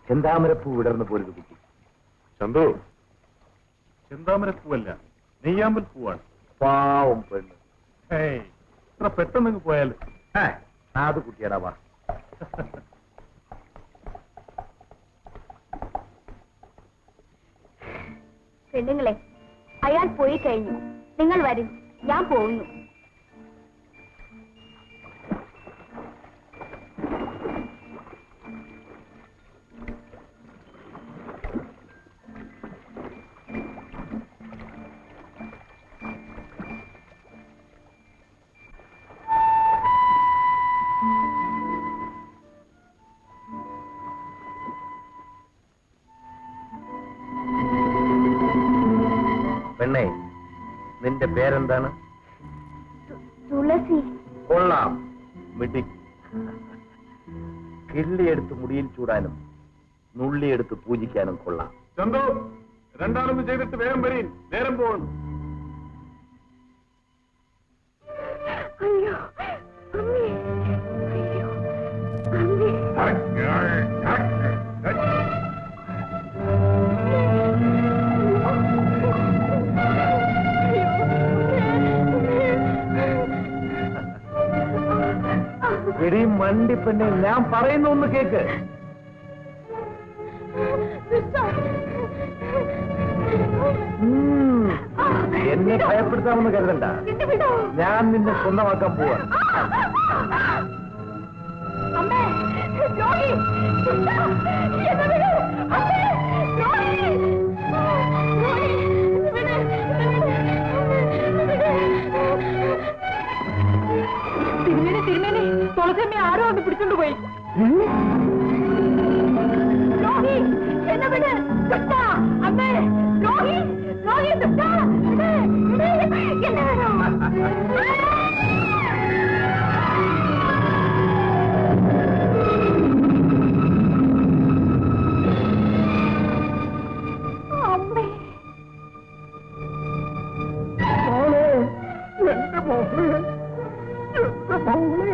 ചെന്താമരപ്പൂ വിടർന്നു പോലൊരു കുട്ടി. ചന്തു, ചെന്താമരപ്പൂവല്ല, നെയ്യാമ്പൽ പൂവാണ്. പാവം പെണ്ണ്. ഇത്ര പെട്ടെന്ന് പോയാല് അത് കുട്ടിയടാ. വാ. പെണ്ണുങ്ങളെ, അയാൾ പോയി കഴിഞ്ഞു. നിങ്ങൾ വരും, ഞാൻ പോകുന്നു. പെണ്ണേ, നിന്റെ പേരെന്താണ്? തുളസി. കൊള്ളാം, മിടി. കിള്ളിയെടുത്ത് മുടിയിൽ ചൂടാനും നുള്ളിയെടുത്ത് പൂജിക്കാനും കൊള്ളാം. ചന്തു, രണ്ടാളൊന്ന് ചെയ്തിട്ട് വേഗം വരീൻ, നേരം പോകുന്നു. അയ്യോ അമ്മേ, അയ്യോ അമ്മേ. എടി മണ്ടിപ്പെണ്ണെ, ഞാൻ പറയുന്ന ഒന്ന് കേക്ക്. എന്നെ ഭയപ്പെടുത്താമെന്ന് കരുതണ്ട. ഞാൻ നിന്നെ സ്വന്തമാക്കാൻ പോവാ. തിരുമേനി, തുളസമ്മയെ ആരോ ഒന്ന് പിടിച്ചോണ്ട് പോയി. എന്നെ വിട്, അമ്മേ. രോഹി, എന്നെ വേണം. അമ്മേ, എന്റെ മോള്, എന്റെ മോള്,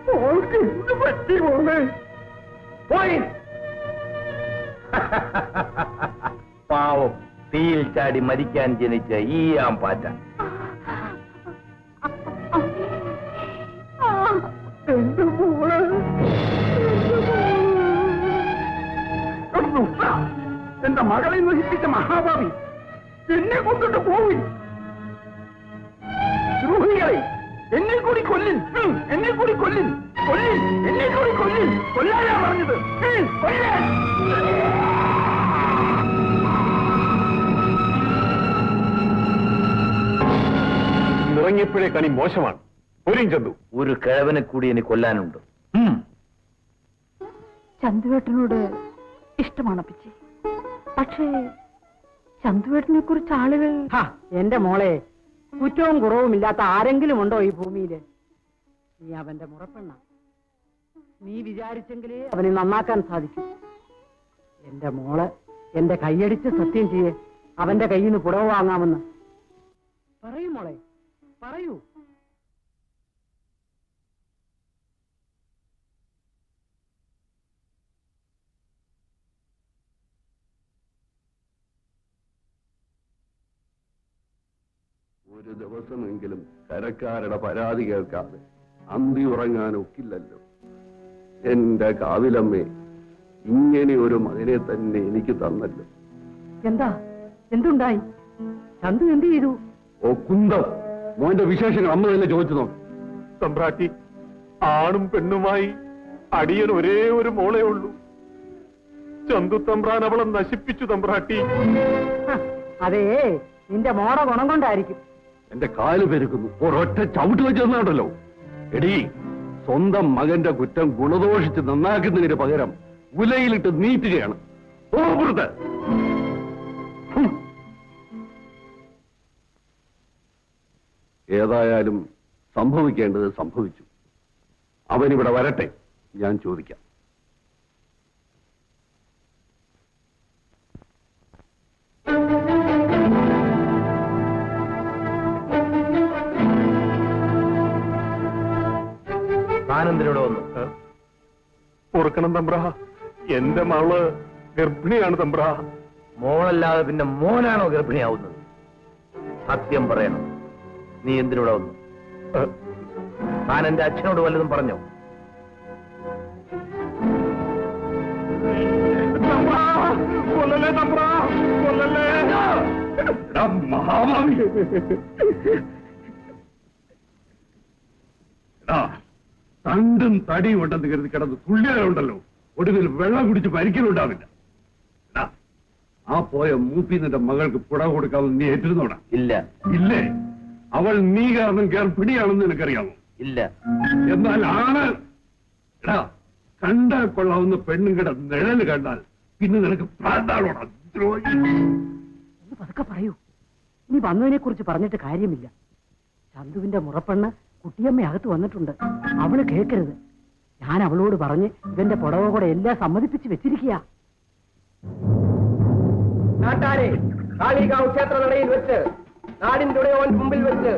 മോൾക്ക് എന്ത് പറ്റി മോള്? പോയി. പാവം, തീയിൽ ചാടി മരിക്കാൻ ജനിച്ച ഈ ആമ്പാറ്റ. എന്റെ മോള്, എന്റെ മകളെ നശിപ്പിച്ച മഹാഭാവി എന്നെ കൊണ്ടിട്ട് പോയി. ദ്രോഹികളെ, എന്നെ കൂടി കൊല്ലിൻ, എന്നെ കൂടി കൊല്ലിൻ, കൊല്ലിൻ, എന്നെ കൂടി കൊല്ലിൻ. കൊല്ലാനാ പറഞ്ഞത്, കൊല്ലാൻ. ഇറങ്ങിയപ്പോഴേ കണി മോശമാണ്. പോരും ചന്തു. ഒരു കിഴവനെ കൂടി എനിക്ക് കൊല്ലാനുണ്ട്. ചന്തുവേട്ടനോട് ഇഷ്ടമാണ് പിച്ചി. പക്ഷേ ചന്തുവേട്ടനെ കുറിച്ച് ആളുകൾ... എന്റെ മോളെ, കുറ്റവും കുറവുമില്ലാത്ത ആരെങ്കിലും ഉണ്ടോ ഈ ഭൂമിയില്? നീ അവന്റെ മുറപ്പെണ്ണ. നീ വിചാരിച്ചെങ്കിലേ അവനെ നന്നാക്കാൻ സാധിക്കും. എന്റെ മോള് എന്റെ കൈയടിച്ച് സത്യം ചെയ്യേ അവന്റെ കയ്യിൽ നിന്ന് പുടവ് വാങ്ങാമെന്ന്. പറയൂ മോളെ, പറയൂ. ഒരു ദിവസമെങ്കിലും കരക്കാരുടെ പരാതി കേൾക്കാതെ അന്തി ഉറങ്ങാൻ ഒക്കില്ലല്ലോ. എന്റെ കാവിലമ്മേ, ഇങ്ങനെ ഒരു മകനെ തന്നെ എനിക്ക് തന്നല്ലോ. എന്തുണ്ടായി? ചന്തു എന്ത് ചെയ്തു? ഓ കുന്തം, മോന്റെ വിശേഷങ്ങൾ അമ്മ തന്നെ ചോദിച്ചു നോക്ക്. തമ്പ്രാട്ടി, ആണും പെണ്ണുമായി അടിയൻ ഒരേ ഒരു മോളേ ഉള്ളൂ. ചന്തു തമ്പ്രാൻ അവളെ നശിപ്പിച്ചു തമ്പ്രാട്ടി. അതേ, നിന്റെ മോടെ ഗുണം കൊണ്ടായിരിക്കും. എന്റെ കാല് പെരുക്കുന്നു, ഒരൊറ്റ ചവിട്ട് വെച്ച് തന്നാണ്ടല്ലോ. എടീ, സ്വന്തം മകന്റെ കുറ്റം ഗുണദോഷിച്ച് നന്നാക്കുന്നതിന് പകരം ഉലയിലിട്ട് നീറ്റുകയാണ്. ഓർമ്മ. ഏതായാലും സംഭവിക്കേണ്ടത് സംഭവിച്ചു. അവനിവിടെ വരട്ടെ, ഞാൻ ചോദിക്കാം. ആനന്ദിനോട് വന്നു. ഓർക്കണം തമ്പ്ര, എന്റെ മകള് ഗർഭിണിയാണ് തമ്പ്ര. മോളല്ലാതെ പിന്നെ മോനാണോ ഗർഭിണിയാവുന്നത്? സത്യം പറയണം, നീ എന്തിനൂടെ വന്നു? താൻ എന്റെ അച്ഛനോട് വല്ലതും പറഞ്ഞോ? കൊല്ലല്ലേ തമ്പ്ര, കൊല്ലല്ലേ. മഹാഭാവി, തണ്ടും തടിയും ഉണ്ടെന്ന് കരുതി കിടന്ന് തുള്ളിയാലുണ്ടല്ലോ, ഒടുവിൽ വെള്ളം കുടിച്ച് പരിക്കലുണ്ടാവില്ല. ആ പോയ മൂപ്പി നിന്റെ മകൾക്ക് പുടവ കൊടുക്കാമെന്ന് നീ ഏറ്റിരുന്നോടാ? ഇല്ല. ഇല്ലേ? അവൾ നീ കാരണം ഗർഭിണിയാണെന്ന് നിനക്കറിയാമോ? ഇല്ല. എന്നാൽ ആണ്. എടാ, കണ്ടാൽ കൊള്ളാവുന്ന പെണ്ണുങ്ങളുടെ നിഴല് കണ്ടാൽ പിന്നെ നിനക്ക് പ്രാന്താളോടാ ദ്രോഹി. ഒന്ന് പതുക്കെ പറയൂ. ഇനി വന്നതിനെ കുറിച്ച് പറഞ്ഞിട്ട് കാര്യമില്ല. ചന്തുവിന്റെ മുറപ്പെണ്ണ് കുട്ടിയമ്മ അകത്ത് വന്നിട്ടുണ്ട്. അവള് കേൾക്കരുത്. ഞാൻ അവളോട് പറഞ്ഞ് ഇവന്റെ പുടവ കൂടെ എല്ലാം സമ്മതിപ്പിച്ച് വെച്ചിരിക്കുക. നാട്ടാരെ, കാളികാവ് ക്ഷേത്ര നടയിൽ വെച്ച് നാടിന്റെ ഉടയോൻ മുമ്പിൽ വെച്ച്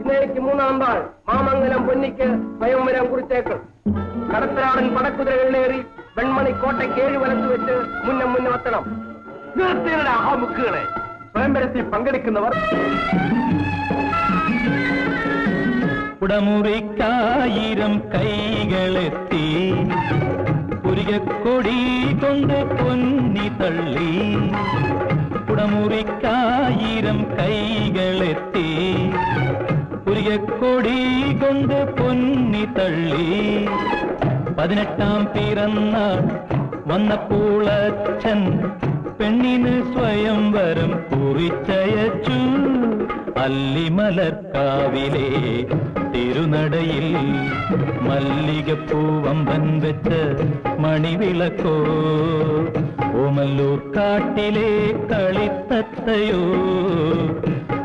ഇന്നേക്ക് 3-ാം നാൾ മാമംഗലം പൊന്നിക്ക് സ്വയംവരം കുറിച്ചേക്കും. കടത്തനാടൻ പടക്കുതിരകളിലേറി വെൺമണി കോട്ടയ്ക്ക് 7 വലത്ത് വെച്ച് മുന്നെത്തണം. നിർത്തിയുടെ ആ മുക്കുകളെ. സ്വയംവരത്തിൽ പങ്കെടുക്കുന്നവർ കുടമുറിക്കായിരം കൈകളെത്തി പുരികക്കൊടി കൊണ്ട് പൊന്നി തള്ളി. കുടമുറിക്കായിരം കൈകളെത്തി പുരികക്കൊടി കൊണ്ട് പൊന്നി തള്ളി. 18-ാം പിറന്നാൾ വന്നപ്പോളച്ഛൻ പെണ്ണിന് സ്വയംവരം കുറിച്ചയച്ചു. അല്ലിമലർക്കാവിലെ തിരുനടയിൽ മല്ലികപ്പൂവമ്പൻ വെച്ച് മണിവിളക്കോ, ഓമല്ലൂർ കാട്ടിലെ കളിത്തത്തയോ,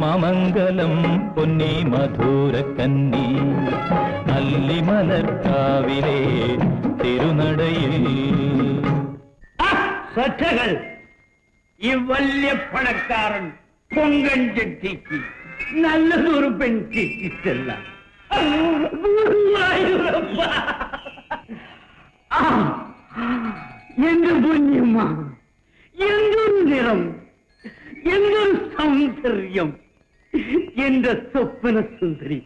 മാമംഗലം പൊന്നി മധുരക്കന്നി അല്ലിമലർക്കാവിലെ തിരുനടയിൽ. ശ്രദ്ധകൾ, ഈ വലിയ പണക്കാരൻ പൊങ്കൻ ചെട്ടിക്ക് നല്ലതൊരു പെൺചെട്ടിച്ചല്ല. എന്റെ പൊന്നിയമ്മ, എന്തൊരു നിറം, എന്തൊരു സൗന്ദര്യം, എന്റെ സ്വപ്ന സുന്ദരി.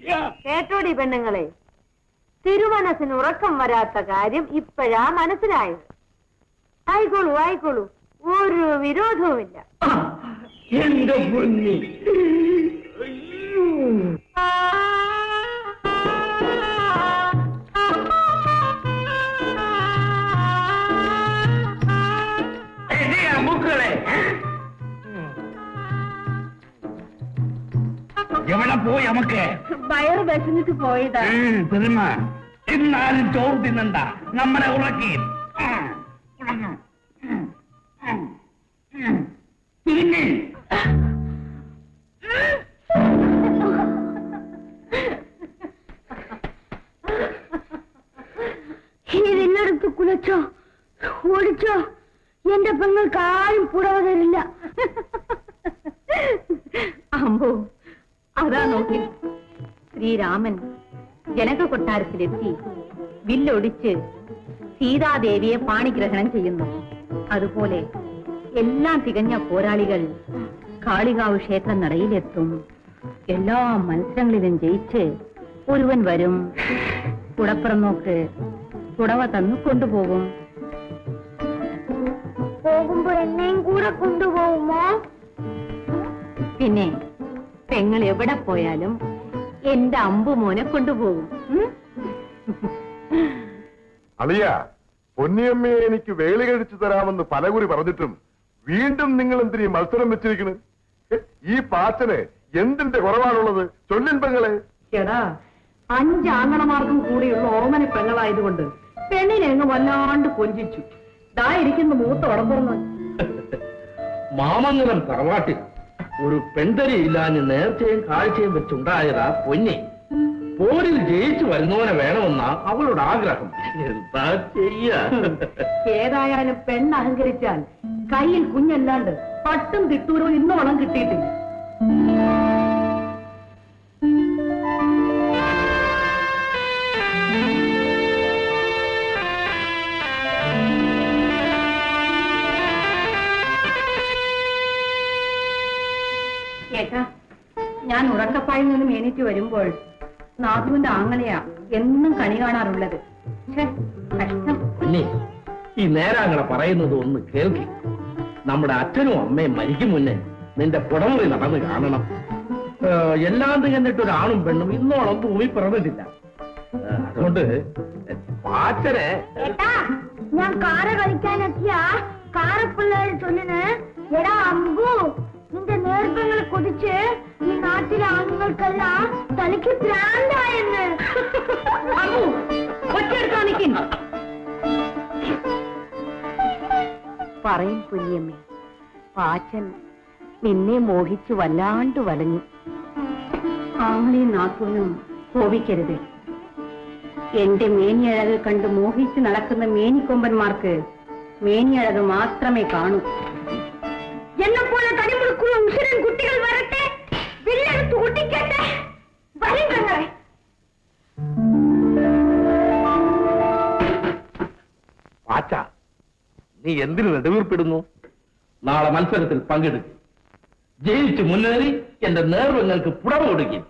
കേട്ടോടി പെണ്ണുങ്ങളെ, തിരുമനസിന് ഉറക്കം വരാത്ത കാര്യം ഇപ്പോഴാ മനസ്സിലായത്. ആയിക്കോളൂ ആയിക്കോളൂ, ഒരു വിരോധവുമില്ല. എന്റെ പൊന്നി, മുക്കളെ എവിടെ പോയി? നമുക്ക് വയറ് വിശന്നിട്ട് പോയതാ. പെരുമ എന്നാലും ചോറ് തിന്നണ്ട, നമ്മളെ ഉറക്കി തിരിഞ്ഞ്. ഇതെന്നെടുത്ത് കുലച്ചോ, ഓടിച്ചോ, എന്റെ പെങ്ങൾക്ക് ആരും പുടവ തരില്ല. അമ്പോ, അതാ നോക്കി ശ്രീരാമൻ ജനക കൊട്ടാരത്തിലെത്തി വില്ലൊടിച്ച് സീതാദേവിയെ പാണിഗ്രഹണം ചെയ്യുന്നു. അതുപോലെ എല്ലാം തികഞ്ഞ പോരാളികൾ കാളികാവ് ക്ഷേത്ര നടയിലെത്തും. എല്ലാ മത്സരങ്ങളിലും ജയിച്ച് ഒരുവൻ വരും. കുടപ്പുറം നോക്ക് പുടവ തന്നു കൊണ്ടുപോകും. പോകുമ്പോ എന്നെയും കൂടെ കൊണ്ടുപോകുമോ? പിന്നെ പെങ്ങൾ എവിടെ പോയാലും എന്റെ അമ്പുമോനെ കൊണ്ടുപോകും. അളിയ, പൊന്നിയമ്മയെ എനിക്ക് വേളി കഴിച്ചു തരാമെന്ന് പലകുറി പറഞ്ഞിട്ടും വീണ്ടും നിങ്ങൾ എന്തിനീ മത്സരം വെച്ചിരിക്കണ്? ഈ പാച്ചന് എന്തിന്റെ കുറവാണുള്ളത്? ചൊല്ലിൻ പെങ്ങളെ. എടാ, 5 ആങ്ങളമാർക്കും കൂടിയുള്ള ഓമന പെങ്ങളായതുകൊണ്ട് പെണ്ണിനെ അങ്ങ് വല്ലാണ്ട് കൊഞ്ചിച്ചു. ദാ ഇരിക്കുന്ന മൂത്ത ഉടമ്പുറന്ന്. മാമംഗലം തറവാട്ടിൽ ഒരു പെൺതരിയില്ലാഞ്ഞ് നേർച്ചയും കാഴ്ചയും വെച്ചുണ്ടായതാ പൊന്നി. പോരിൽ ജയിച്ചു വരുന്നവനെ വേണമെന്നാ അവളുടെ ആഗ്രഹം. എന്താ ചെയ്യാ? ഏതായാലും പെണ്ണ് അഹങ്കരിച്ചാൽ കയ്യിൽ കുഞ്ഞല്ലാണ്ട് പട്ടും തിട്ടൂരോ ഇന്നോളം കിട്ടിയിട്ടില്ല. ഞാൻ ഉറക്കപ്പായിൽ നിന്നും എണീറ്റ് വരുമ്പോൾ നാഥുവിന്റെ ആങ്ങളെയാ എന്നും കണി കാണാറുള്ളത്. ഛെ, കഷ്ടം. പൊന്നി, ഈ നേരാങ്ങളെ പറയുന്നത് ഒന്ന് കേൾക്കി. നമ്മുടെ അച്ഛനും അമ്മയും മരിക്കും മുന്നേ നിന്റെ കുടമുറി നടന്ന് കാണണം. എല്ലാം തികഞ്ഞിട്ട് ഒരാണും പെണ്ണും ഇന്നോളം ഭൂമി പിറന്നിട്ടില്ല. അതുകൊണ്ട് പാച്ചനെ ഏട്ടാ, ഞാൻ കാറ കളിക്കാനെത്തിയ കാറപ്പിള്ളേര് ചൊല്ലിന്, എടാ അമ്പു, നിന്റെ നേർപ്പങ്ങളെ കൊതിച്ച് ഈ നാട്ടിലെ ആണുങ്ങൾക്കെല്ലാം തനിക്ക് ഭ്രാന്തായെന്ന്. അമ്മു, ഒറ്റയെടുത്താ നിൽക്കുന്നു. പറയും കുഞ്ഞമ്മേ, പാച്ചൻ നിന്നെ മോഹിച്ചു വല്ലാണ്ട് വലഞ്ഞു. ആങ്ങളെയും നാഥുവിനും കോപിക്കരുത്. എന്റെ മേനിയഴക് കണ്ട് മോഹിച്ച് നടക്കുന്ന മേനിക്കൊമ്പന്മാർക്ക് മേനിയഴക് മാത്രമേ കാണൂ. എന്നെ പോലെ കടിമുടുക്കുന്ന ഉശിരൻ കുട്ടികൾ വരട്ടെ, വില്ലെടുത്ത് ഒട്ടിക്കട്ടെ. വരും കങ്ങളെ. പാച്ച, നീ എന്തിനു നെടുവീർപ്പിടുന്നു? നാളെ മത്സരത്തിൽ പങ്കെടുക്കും. ജയിച്ചു മുന്നേറി എന്റെ നേർവങ്ങൾക്ക് പുടമ കൊടുക്കും.